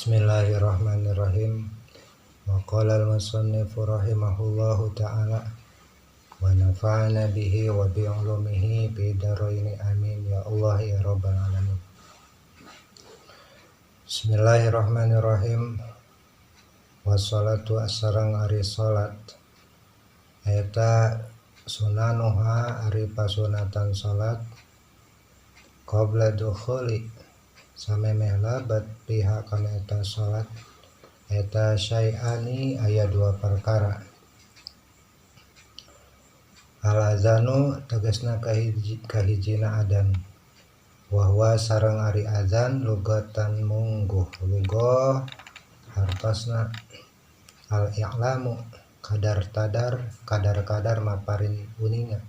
Bismillahirrahmanirrahim. Wa qala al-musannifu rahimahullahu ta'ala wa nafa'ana bihi wa bi 'ulumihi fi daraini amin ya Allah ya rabbal alamin. Bismillahirrahmanirrahim. Wassalatu assarang ari salat eta sunanuha ari pasunatan salat qabla dukhuli samemeh labat pihak kana eta salat eta syai'ani aya dua perkara. Al azanu tegasna kahijina adan, wahwa sareng ari azan lugatan mungguh, lugoh hartosna al i'lamu kadar maparin uninga.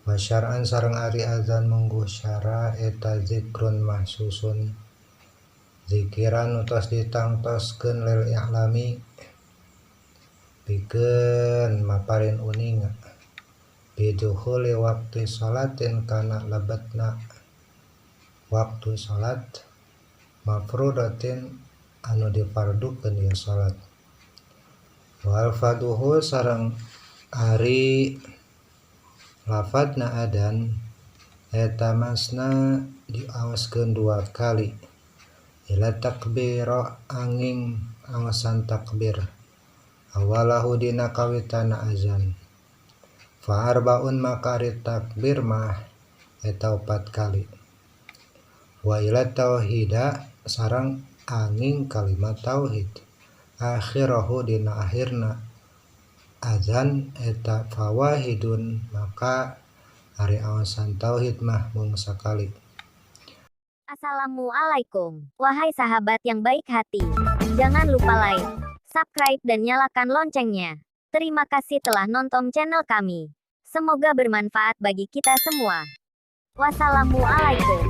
Wa syar'an sareng ari azan mungguh syara eta zikrun mahsusun, zikiran utos ditangtoskeun lil i'lami pikeun maparin uninga bidukhuli waktu salatin kana lebatna waktu salat mafrudatin anu difardukeun ieu salat. Wal faduhu sareng ari lafadna adan eta masna diawaskeun dua kali ila takbira angin awasan takbir awalahu dina kawitana azan fa arbaun maka ari takbir mah eta 4 kali wa ila tauhida sareng angin kalimat tauhid akhirahu dina akhirna azan eta fawahidun maka ari awasan tauhid mah mung sakali. Assalamualaikum, wahai sahabat yang baik hati. Jangan lupa like, subscribe dan nyalakan loncengnya. Terima kasih telah nonton channel kami. Semoga bermanfaat bagi kita semua. Wassalamualaikum.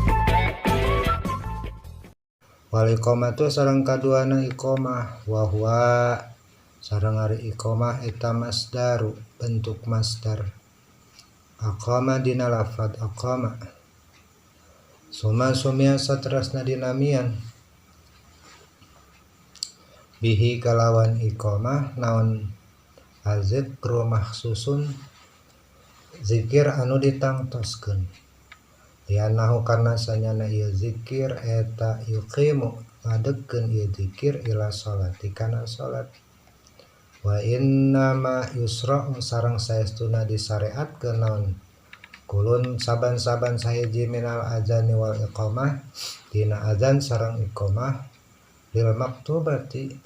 Wal iqamatu sareng kaduana iqamah wahwa sareng ari iqamah eta masdaru bentuk masdar aqama dina lafad aqama sumia saterasna dinamian bihi kalawan iqamah naon azikru mahsusun zikir anu ditangtoskeun lianahu karna sanyana ieu zikir eta yuqimu ngadegkeun ieu zikir ila sholati kana salat. Wa innama yusra'u sareng saestuna disyariatkeun naon kulun saban-saban sahiji minal azani wal iqamah dina azan sareng iqamah bil maktubati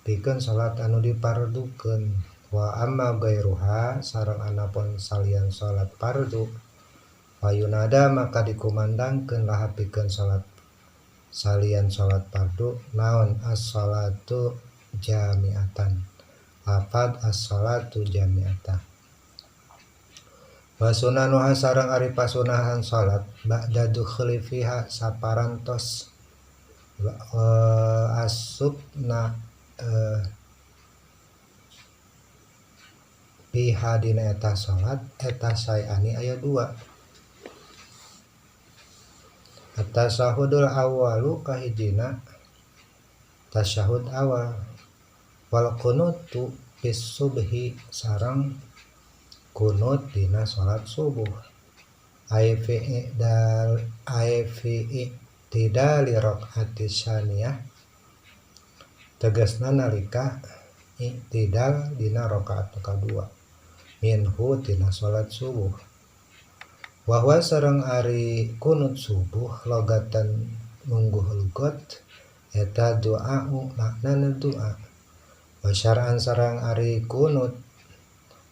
pikeun salat anu dipardukeun. Wa amma gairuha sareng anapun salian salat fardu fayunada maka dikumandangkeun laha pikeun salat salian salat fardu naon as-salatu jami'atan lafad as-salatu jami'atan. Wa sunanuha sareng ari pasunahan salat ba'da dukhuli fiha saparantos asubna piha dina eta salat eta sayani aya dua. At-tasyahudul awwalu kahijina tasyahud awal wal qunutu bis subhi sareng kunut dina salat subuh tidali rakaat tsaniyah tegasna nalika i'tidal dina rakaat kadua minhu tina salat subuh. Wa huwa sareng ari kunut subuh logatan mungguh lugot eta doa'u maknana doa. Wa syar'an sareng ari kunut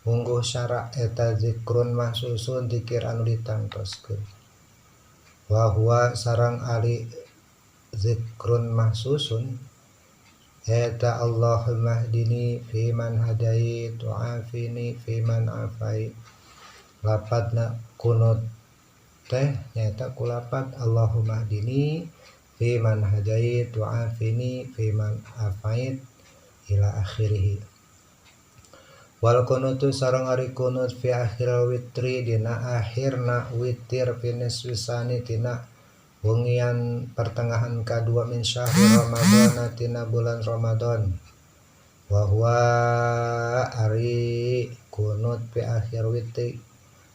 mungguh syara' eta zikrun mahsusun zikir anu ditangtoskeun. Wa huwa sareng ari zikrun mahsusun eta Allahumma hdini fi man hadait wa afini fi man afait. Lapadna kunut teh nyata kulapad Allahumma hdini fi man hadait wa afini fi man afait ila akhirih. Wal kunutu sareng ari kunut fi akhiril witri dina akhirna witir finis wisani tina wengian pertengahan kedua min syahri Ramadan tina bulan Ramadan. Wa huwa ari kunut fi akhir witri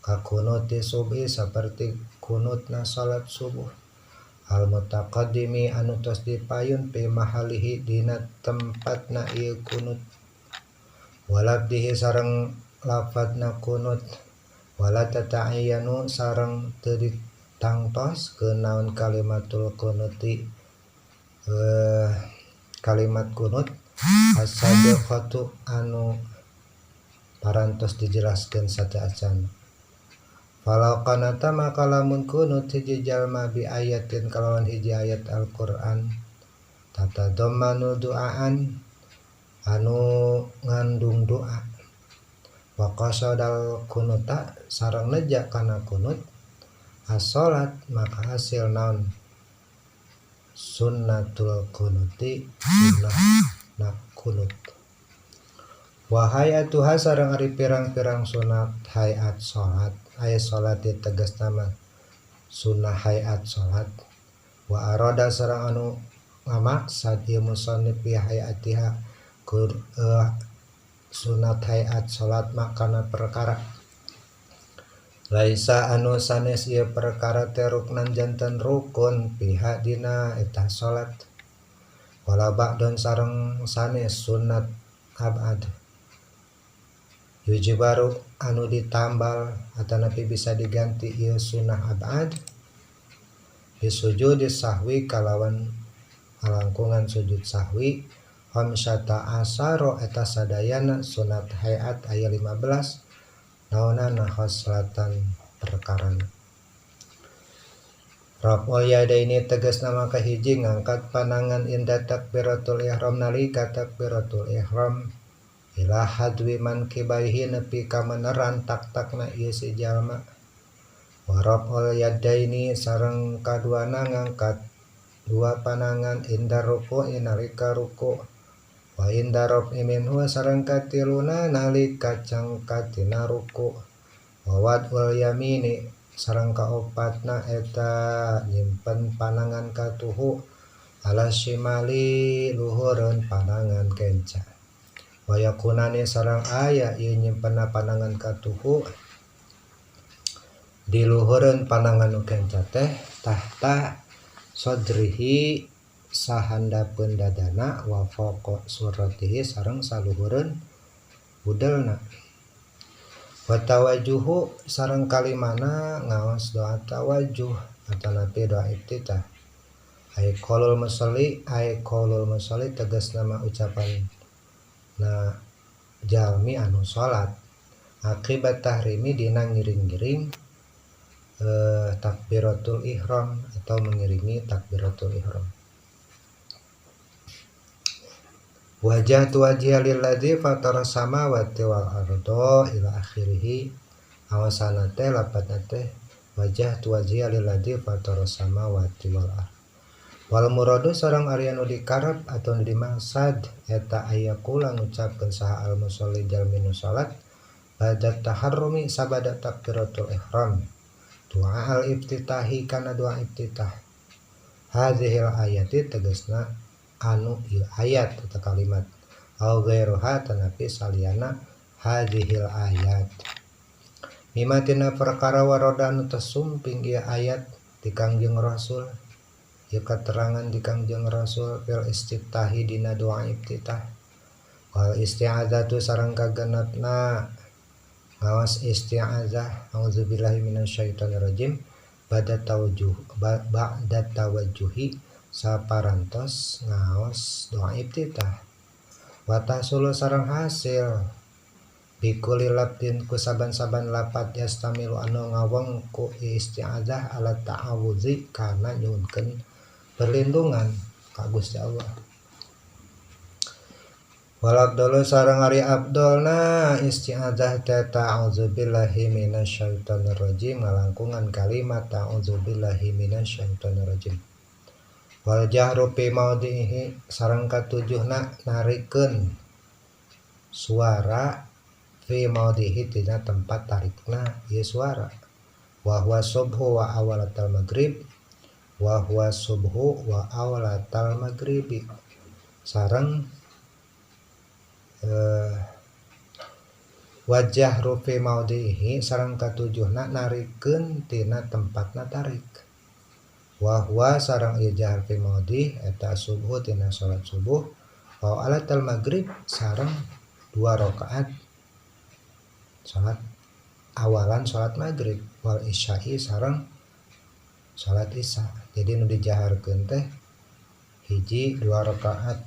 ka kunuti subuh seperti kunutna salat subuh. Al mutaqaddimi anu tos dipayun fi mahalihi dina tempatna ieu kunut. Walabdihi sareng lafadna kunut. Wala tata'ayyanu sareng teu ditangtos kenaon kalimatul kunuti kalimat kunut as-sabiqatu anu parantos dijelaskeun sateuacan. Falau qanata maka lamun kunut hiji jalma bi ayatin kalawan hiji ayat Al-Qur'an tatadammanu du'aan anu ngandung doa wa qasadal kunuta sareng neja kana kunut as-salat maka hasil naon sunnatul kunuti sunnah na kunut. Wa hayatuha sareng ari pirang-pirang sunat hayat salat aya salat tegas nama sunnah hayat salat. Wa arada sareng anu ngamaksad ieu musannif bi hayatiha sunat hayat salat makana perkara laisa anu sanes ieu perkara teh ruknan janten rukun pihak dina eta salat. Wala ba'don sareng sanes sunat abad yujibaru anu ditambal atanapi bisa diganti ieu sunnah abad bisujudi sahwi kalawan alangkungan sujud sahwi khamsata asaro eta sadayana sunat hayat aya 15 naonana khoslatan perkarana. Raf'ul yadaini tegasna maka hiji ngangkat panangan inda takbiratul ihram nalika takbiratul ihram ila hadwi mankibaihi nepi ka meneran tak-takna ieu si jalma. Wa raf'ul yadaini sareng kaduana ngangkat dua panangan inda ruku'i nalika ruku'. Wa inda raf'i minhu sareng katiluna nalika cangkat tina ruku'. Wa wad'ul yamini sareng kaopatna eta nyimpen panangan katuhu ala shimali luhureun panangan kenca. Wa yakunani sareng aya ieu nyimpenna panangan katuhu di luhureun panangan nu kenca teh tahta sodrihi sahandapeun dadana wa fawqa suratihi sareng saluhureun budelna. Wa tawajuhu sareng kalimana ngaos doa tawajuh atanapi doa iftitah. Ai qaulul musolli tegasna mah ucapan na jalmi anu salat akibat tahrimi dina ngiring-ngiring takbiratul ihram atau mengiringi takbiratul ihram. Wajhatu wajhiya lilladzi fatara samawati wal arda ila akhirih. Awasana teh lapatna teh wajhatu wajhiya lilladzi fatara samawati wal arda. Wal muradu sareng ari anu dikarep atau dimaksad eta aya kula ngucapkeun saha al musolli jalmi nu salat ba'da taharrumi sabada takbiratul ihram doa al iftitahi kana doa iftitah. Hadzihil ayati tegasna anu ieu ayat atau kalimat au ghairuha tanapi saliyana hadzihil ayat mimatina perkara waroda anu tersumping ieu ayat di Kangjeng Rasul. Ieu keterangan di Kangjeng Rasul fil istiftahi dina doa iftitah. Wal isti'adzatu sareng kagenepna ngaos isti'adzah auzubillahi minasyaitonir rajim ba'da tawajjuhi saparantos ngaos doa iftitah. Wa tahsulu sareng hasil bikuli labdin ku saban-saban lapat yastamilu anu ngawengku isti'adzah ala ta'awudzi kana nyuhunkeun perlindungan ka Gusti Allah. Walabdulu sareng ari abdolna isti'adzah ta ta'udzubillahi minasyaitonir rajim ngalangkungan kalimat ta'udzubillahi minasyaitonir rajim. Wal jahru fi maudhihi sareng katujuhna narikeun suara fi maudhihi tina tempat tarikna ieu suara. Wa huwa subhu wa awalatal maghrib wa huwa subhu wa awlatal maghribi sareng wajah rufi maudhihi sareng katujuhna narikeun tina tempatna tarik wa huwa sareng ieu jahar fi maudhi eta subhu tina salat subuh wa alatal maghrib sareng 2 rakaat salat awalan salat maghrib wal isya'i sareng salat isya. Jadi nu dijaharkeun teh hiji 2 rakaat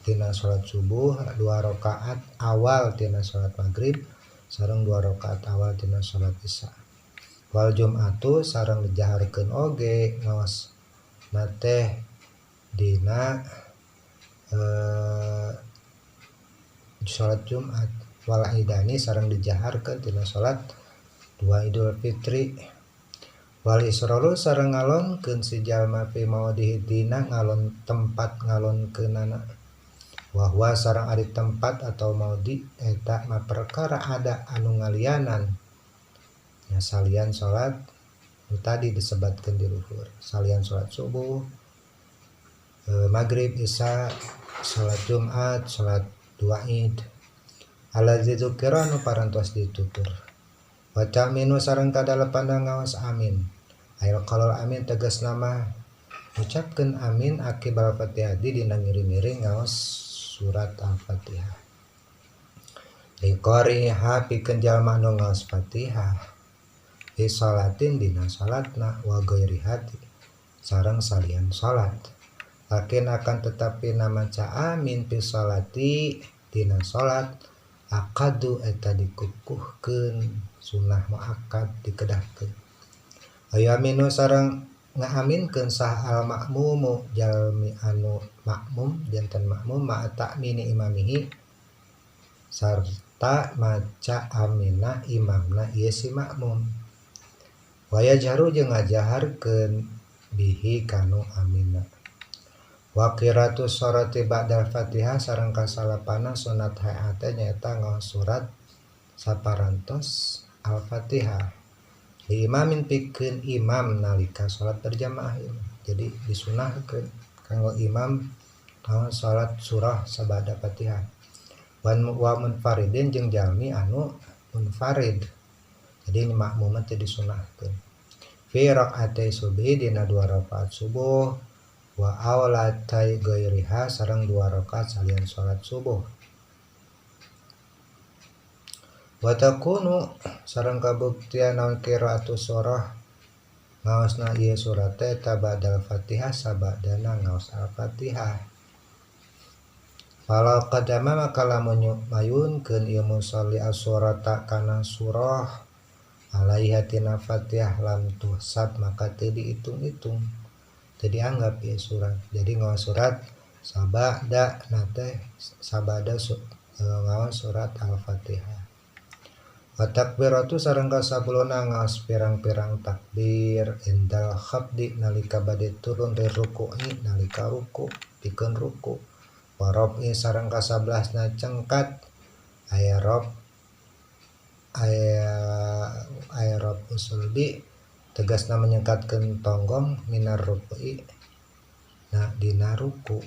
tina salat subuh, 2 rakaat awal tina salat maghrib sareng 2 rakaat awal tina salat isya. Wal jum'atu sareng dijaharkeun oge ngaos teh dina salat Jumat wal idani sareng dijaharkeun tina salat 2 Idul Fitri. Wal isralu sareng ngalonkeun si jalma fi maudhihi dina ngalon tempat ngalonkeunana wa huwa sareng ari tempat atau maudhi eta mah perkara ada anu ngalianan nya salian salat nu tadi disebatkeun di luhur salian salat subuh, maghrib, isya, salat Jumat, salat 2 Id alazi dzukira nu parantos ditutur wa ta'minu sareng kadalapanna ngaos amin ayo qalul amin tegas nama ucapkeun amin akibal Fatihah dina ngiring-ngiring ngaos surat Al-Fatihah liqariha pikeun jalma nu ngaos Fatihah fi salatin dina salatna wa ghairiha sareng salian salat lakin akan tetapi nama ca amin fi salati dina salat akadu eta dikukuhkeun sunah muakkad dikedahkeun ayo aminu sareng ngaaminkeun sah al makmumu jalmi anu makmum janten makmum ma ta'mini imamihi sarta maca amina imamna ieu si makmum waya jaru jeung ngajaharkeun bihi kanu amina wa qiraatu surati ba'dal Fatihah sareng kasalapana sunat hayate nyaeta ngaos surat saparantos Al-Fatihah di imamin pikeun imam nalika salat berjamaah jadi disunahkeun kanggo imam ngaos salat surah sabada Fatihah wa munfaridin jeung jalmi anu munfarid jadi makmum teh disunahkeun fi raqatai subhi dina 2 rakaat subuh wa awlatai ghairiha sareng 2 rakaat salian salat subuh wa takunu sareng kabuktian naon qiraatu surah ngaosna ieu surat teh tabadal Fatihah sabadana ngaos Al-Fatihah fala qadama maka lamun mayunkeun ieu musolli as-surata kana surah alaiha tina Fatihah lam tuhsab maka teu diitung-itung teu dianggap ieu surat jadi ngaos surat sabada nate sabada ngaos surat Al-Fatihah wa takbiratu sareng kasabuluna ngaos pirang-pirang takbir indal khabdi nalika bade turun dari ruku'i nalika ruku pikeun ruku wa rafi sareng kasablasna cengkat aya rob usulbi tegasna menyengkatkeun tonggong minar ruku'i na dina ruku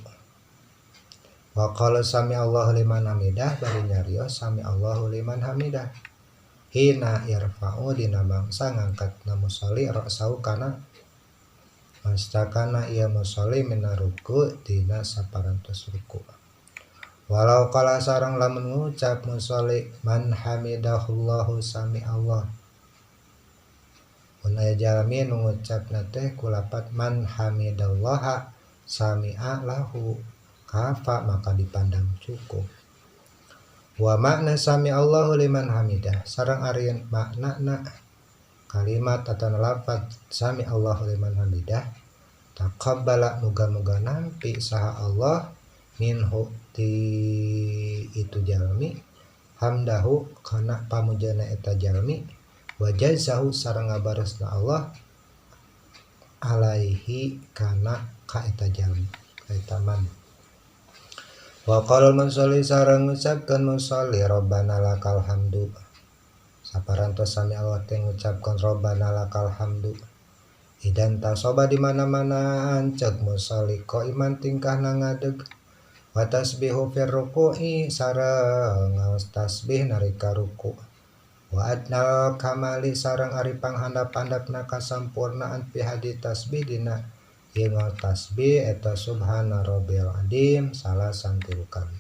wa qala sami Allahu liman hamidah bari nyarios sami Allahu liman hamidah hina yarfa'u dina mangsa ngangkatna musolli ra'sau kana mastakana ieu musolli minar ruku dina saparantos ruku walau qala sareng lamun ngucap musolli man hamidahullahu sami Allah mun aya jalmi nu ngucapna teh kulapat man hamidallaha sami'a lahu kafa maka dipandang cukup wa makna sami Allahu liman hamidah sareng ari maknana kalimat atau lafaz sami Allahu liman hamidah taqabbala muga-muga nampi saha Allah minhu ti itu jalmi hamdahu kana pamujana eta jalmi wa jazahu sareng ngabaresna Allah alaihi kana ka eta jalmi eta man wa qala musolli sareng ngucapkeun musolli rabbana lakal hamdu saparantos sami Allah teh ngucapkeun rabbana lakal hamdu Idan tasoba di mana-mana ancek musolli qaiman tingkah ngadeg wa tasbihu fir ruku'i sareng ngaos tasbih narika ruku wa adnal kamali sareng ari panghandap-handapna kasampurnaan fi hadi tasbih dina ieu tasbih eta subhana rabbiyal azim salasan 3 kali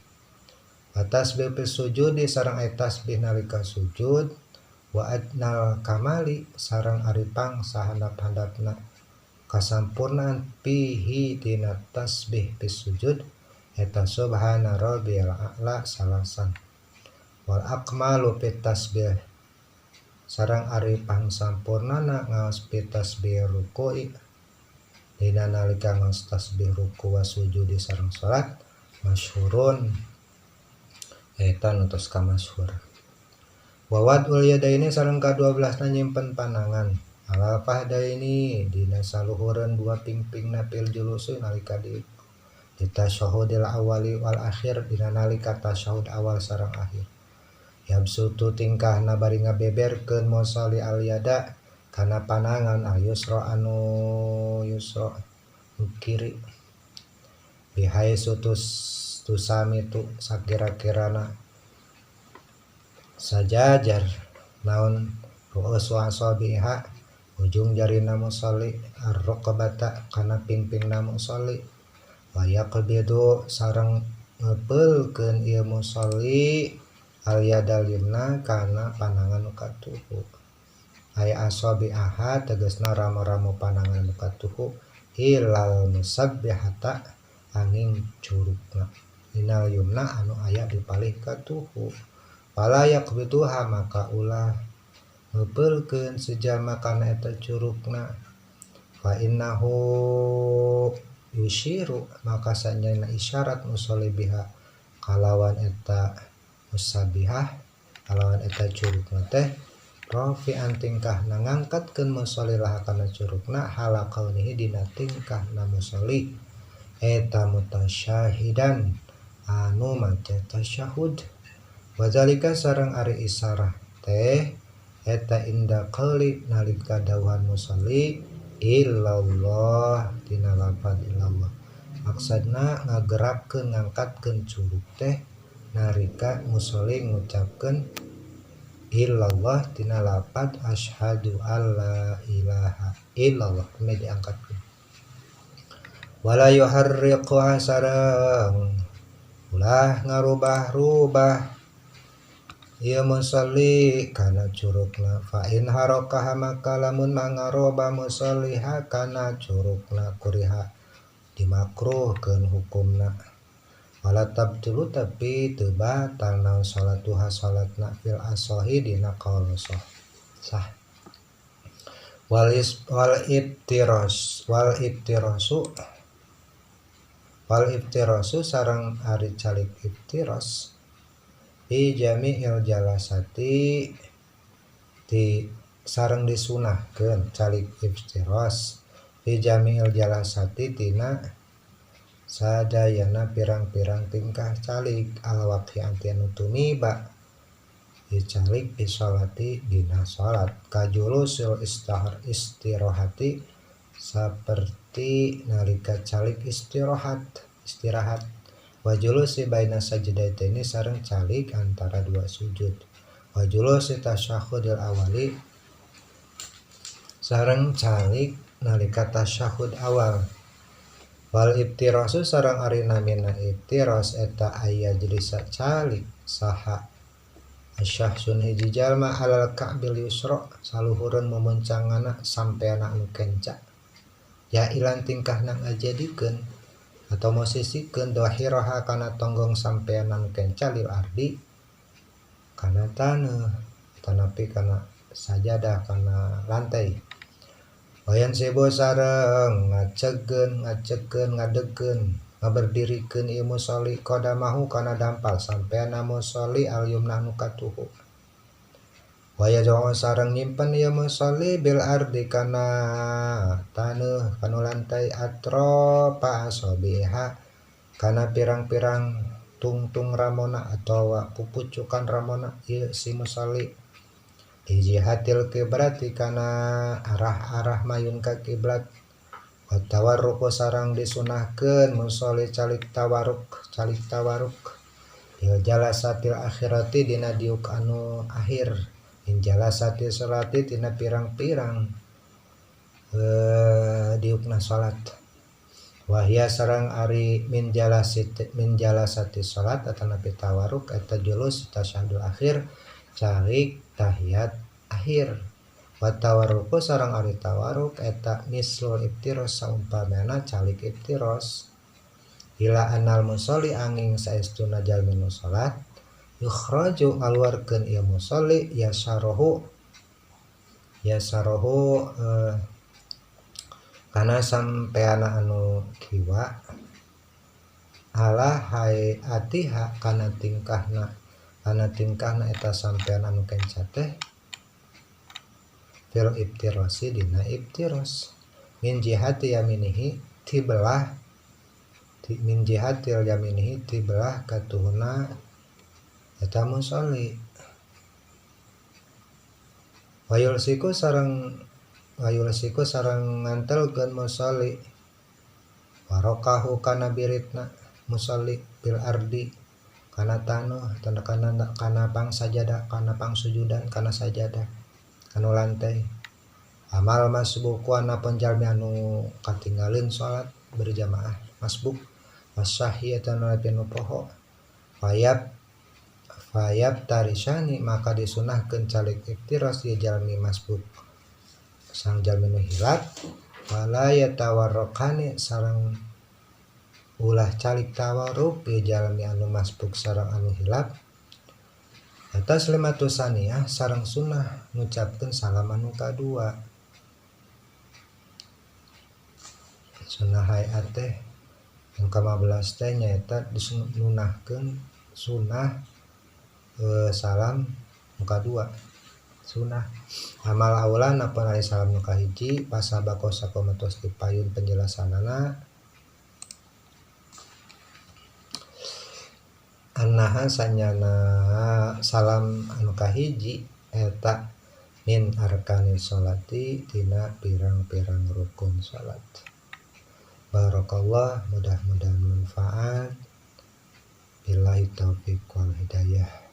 wa tasbih fi sujudi sareng aya tasbih nalika sujud wa adnal kamali sareng ari pangsahandap-handapna kasampurnaan fihi dina tasbih fi sujud eta subhana rabbiyal a'la salasan wal akmalu fit tasbih sareng ari pangsampurnana ngaos fit tasbih ruku'i dina nalika ngaos tasbih ruku wa sujudi sareng salat masyhurun eta nutus ka masyhur wa wadul yadaini sareng ka-12 nyimpen panangan ala fahdaini dina saluhureun dua pingpingna fil julusi nalika di tasyahudil awali wal akhir dina nalika tasyahud awal sareng akhir yabsutu tingkahna bari ngabeberkeun musolli al yada kana panangan ayusra anu yusra kiri bihai sutus tusami tu sakira-kirana sajajar naon ru'us wa asabiha ujung jarina musolli ar-raqabata kana pingpingna musolli wayak bedo sareng ngepelkeun ieu musolli al yadal yumna kana panangan nu katuhu aya asabi aha tegasna ramo-ramo panangan nu katuhu ilal musabbihata angin curugna minal yumna anu aya di palih katuhu palayak beduha maka ulah ngepelkeun sejama kana eta curugna fa innahu yushiru maka sanjana isyarat musolli biha kalawan eta musabihah kalawan eta curugna teh rafi'an tingkahna ngangkatkeun musolli laha kana curugna hala kaunihi dina tingkahna musolli eta mutasyahidan anu maca tasyahud wazalika sareng ari isarah teh eta inda qauli nalika dawuhan musolli illallah tina lafaz illallah maksudna ngagerakkeun ngangkatkeun curug teh narika musolli ngucapkeun illallah tina lafaz asyhadu alla ilaha illallah me diangkatkeun wala yuharriqu sareng ulah ngarubah-rubah ieu musolli kana curugna fa in harakaha maka lamun mangaroba musolliha kana curugna kuriha dimakruhkeun hukumna wala tabtulu tapi teu batal naon salatuha salatna fil asahi dina qaul sah wal iftirasu sareng ari calik iftiras fi jami'il jalasati di sareng disunahkeun calik iftiras fi jami'il jalasati tina sadayana pirang-pirang tingkah calik al-waqi anu tumiba calik isolati dina salat kajulusul istirahati seperti nalika calik istirahat wajulusi baina sajdataini sareng calik antara dua sujud wajulusi tasyahudil awali sareng calik nalika tasyahud awal wal iftirasu sareng ari namina iftiras eta aya jelisa calik saha asyahsun hiji jalma alal ka'bil yusra saluhureun memuncangana sampeana anu kenca ya ilan tingkahna ngajadikeun atau mosisikeun dohiraha kana tonggong sampean anu kenca lil ardi kana taneuh tanapi kana sajadah kana lantai wayan sebo sareng ngacegeun ngadegkeun ngaberdirikeun ieu musolli qadamahu kana dampal sampean musolli al yumna nu katuhu waya jangan sareng nyimpen ieu musolli bil ardi kana taneuh kana lantai atropa asabiha kana pirang-pirang tungtung ramona atau pupucukan ramona ieu si musolli di jihatil kiblati kana arah-arah mayun ka kiblat. Wa tawarruku sareng disunahkeun musolli calik tawarruk il jalasatil akhirati dina diuk anu akhir in jalasati sholati tina pirang-pirang diukna salat. Wahya sareng ari min jalasati salat atana pitawaruk eta julus tasyahudul akhir calik tahiyat akhir. Wa tawarruku sareng ari tawaruk eta mislul iftiros saumpamana calik iftiros. Ila anal musolli angin saestuna jalmi nu salat yukhraju ngaluarkeun ieu musolli yasarohu kana sampeana anu kiwa ala hayatiha kana tingkahna eta sampean anu kenca teh fil iftirosi dina iftiros min jihati yaminihi tibelah katuhuna eta musolli. Wayulsiku sareng ngantelkeun musolli warokahu kana biritna musolli bil ardi kana tanah kana pangsajadah kana pangsujudan kana sajadah anu lantai. Amal masbuku anapun jalmi anu katinggalin salat berjamaah masbuk wasyahiyatan anu poho fayab tarisani maka disunahkeun calik iftiros di jalmi masbuk sang jalmi nu hilap wala yatawarrokani sareng ulah calik tawarruk di jalmi anu masbuk sareng anu hilap. Atas limatu saniyah sareng sunnah ngucapkeun salam anu kadua. Sunnah hayat teh yang ke-15 teh nyaeta disunahkeun sunnah salam nu kadua sunnah. Amal aula napun ari salam nu kahiji pasabako sakomatos dipayun penjelasanana annaha sanyana salam anu kahiji eta min arkani sholati tina pirang-pirang rukun salat. Barakallah, mudah-mudahan manfaat. Billahi taufiq wal hidayah.